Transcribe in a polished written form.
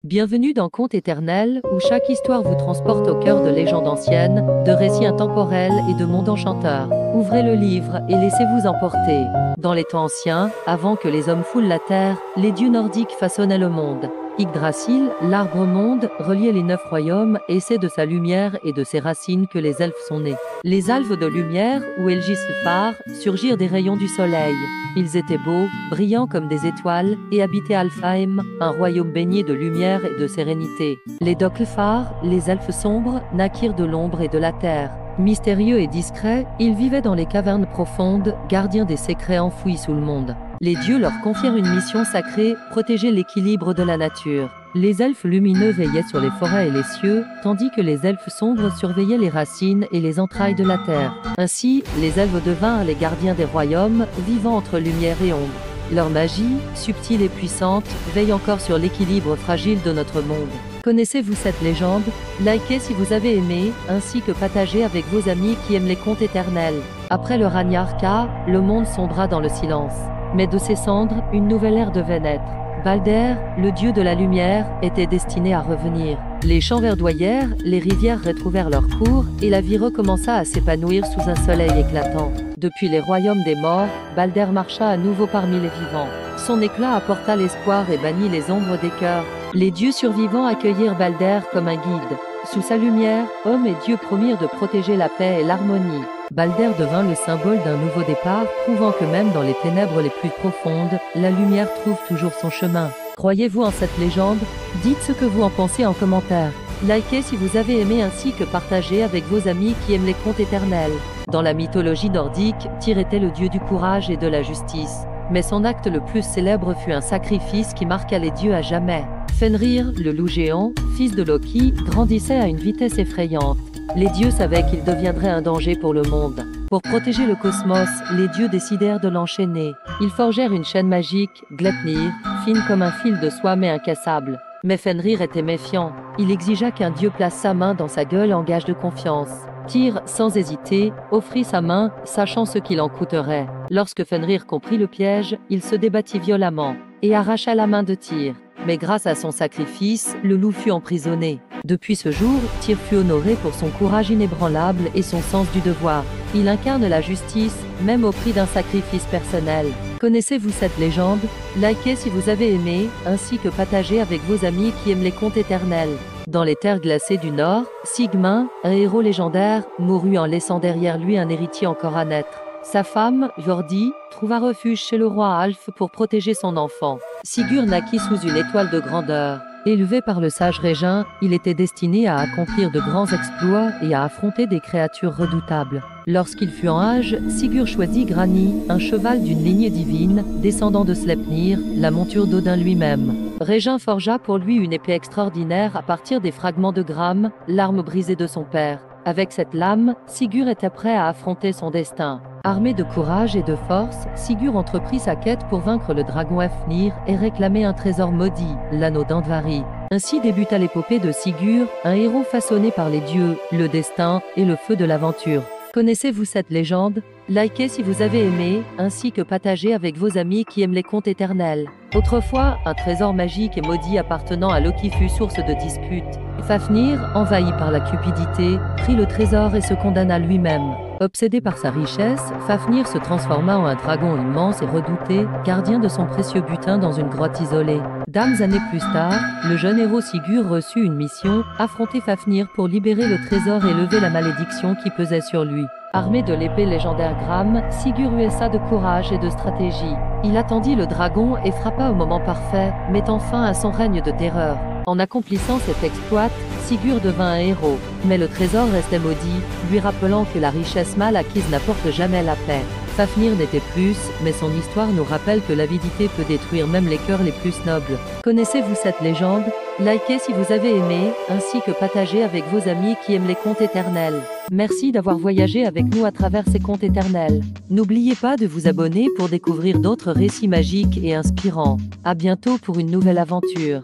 Bienvenue dans Contes éternels, où chaque histoire vous transporte au cœur de légendes anciennes, de récits intemporels et de mondes enchanteurs. Ouvrez le livre et laissez-vous emporter. Dans les temps anciens, avant que les hommes foulent la terre, les dieux nordiques façonnaient le monde. Yggdrasil, l'arbre-monde, reliait les 9 royaumes, et c'est de sa lumière et de ses racines que les elfes sont nés. Les alves de lumière, ou Elgis-le-Phare, surgirent des rayons du soleil. Ils étaient beaux, brillants comme des étoiles, et habitaient Alfheim, un royaume baigné de lumière et de sérénité. Les Dökkelfar, les elfes sombres, naquirent de l'ombre et de la terre. Mystérieux et discrets, ils vivaient dans les cavernes profondes, gardiens des secrets enfouis sous le monde. Les dieux leur confièrent une mission sacrée, protéger l'équilibre de la nature. Les elfes lumineux veillaient sur les forêts et les cieux, tandis que les elfes sombres surveillaient les racines et les entrailles de la terre. Ainsi, les elfes devinrent les gardiens des royaumes, vivant entre lumière et ombre. Leur magie, subtile et puissante, veille encore sur l'équilibre fragile de notre monde. Connaissez-vous cette légende? Likez si vous avez aimé, ainsi que partagez avec vos amis qui aiment les contes éternels. Après le Ragnarka, le monde sombra dans le silence. Mais de ses cendres, une nouvelle ère devait naître. Balder, le dieu de la lumière, était destiné à revenir. Les champs verdoyèrent, les rivières retrouvèrent leur cours, et la vie recommença à s'épanouir sous un soleil éclatant. Depuis les royaumes des morts, Balder marcha à nouveau parmi les vivants. Son éclat apporta l'espoir et bannit les ombres des cœurs. Les dieux survivants accueillirent Balder comme un guide. Sous sa lumière, hommes et dieux promirent de protéger la paix et l'harmonie. Balder devint le symbole d'un nouveau départ, prouvant que même dans les ténèbres les plus profondes, la lumière trouve toujours son chemin. Croyez-vous en cette légende? Dites ce que vous en pensez en commentaire. Likez si vous avez aimé ainsi que partagez avec vos amis qui aiment les contes éternels. Dans la mythologie nordique, Tyr était le dieu du courage et de la justice. Mais son acte le plus célèbre fut un sacrifice qui marqua les dieux à jamais. Fenrir, le loup géant, fils de Loki, grandissait à une vitesse effrayante. Les dieux savaient qu'il deviendrait un danger pour le monde. Pour protéger le cosmos, les dieux décidèrent de l'enchaîner. Ils forgèrent une chaîne magique, Gleipnir, fine comme un fil de soie mais incassable. Mais Fenrir était méfiant. Il exigea qu'un dieu place sa main dans sa gueule en gage de confiance. Tyr, sans hésiter, offrit sa main, sachant ce qu'il en coûterait. Lorsque Fenrir comprit le piège, il se débattit violemment et arracha la main de Tyr. Mais grâce à son sacrifice, le loup fut emprisonné. Depuis ce jour, Tyr fut honoré pour son courage inébranlable et son sens du devoir. Il incarne la justice, même au prix d'un sacrifice personnel. Connaissez-vous cette légende? Likez si vous avez aimé, ainsi que partagez avec vos amis qui aiment les contes éternels. Dans les terres glacées du Nord, Sigmund, un héros légendaire, mourut en laissant derrière lui un héritier encore à naître. Sa femme, Jordi, trouva refuge chez le roi Alf pour protéger son enfant. Sigurd naquit sous une étoile de grandeur. Élevé par le sage Régin, il était destiné à accomplir de grands exploits et à affronter des créatures redoutables. Lorsqu'il fut en âge, Sigurd choisit Grani, un cheval d'une lignée divine, descendant de Sleipnir, la monture d'Odin lui-même. Régin forgea pour lui une épée extraordinaire à partir des fragments de Gram, l'arme brisée de son père. Avec cette lame, Sigurd était prêt à affronter son destin. Armé de courage et de force, Sigurd entreprit sa quête pour vaincre le dragon Fafnir et réclamer un trésor maudit, l'anneau d'Andvari. Ainsi débuta l'épopée de Sigurd, un héros façonné par les dieux, le destin et le feu de l'aventure. Connaissez-vous cette légende? Likez si vous avez aimé, ainsi que partagez avec vos amis qui aiment les contes éternels. Autrefois, un trésor magique et maudit appartenant à Loki fut source de disputes. Fafnir, envahi par la cupidité, prit le trésor et se condamna lui-même. Obsédé par sa richesse, Fafnir se transforma en un dragon immense et redouté, gardien de son précieux butin dans une grotte isolée. D'âmes années plus tard, le jeune héros Sigurd reçut une mission, affronter Fafnir pour libérer le trésor et lever la malédiction qui pesait sur lui. Armé de l'épée légendaire Gram, Sigurd usa de courage et de stratégie. Il attendit le dragon et frappa au moment parfait, mettant fin à son règne de terreur. En accomplissant cet exploit, Sigurd devint un héros. Mais le trésor restait maudit, lui rappelant que la richesse mal acquise n'apporte jamais la paix. Fafnir n'était plus, mais son histoire nous rappelle que l'avidité peut détruire même les cœurs les plus nobles. Connaissez-vous cette légende? Likez si vous avez aimé, ainsi que partagez avec vos amis qui aiment les contes éternels. Merci d'avoir voyagé avec nous à travers ces contes éternels. N'oubliez pas de vous abonner pour découvrir d'autres récits magiques et inspirants. À bientôt pour une nouvelle aventure.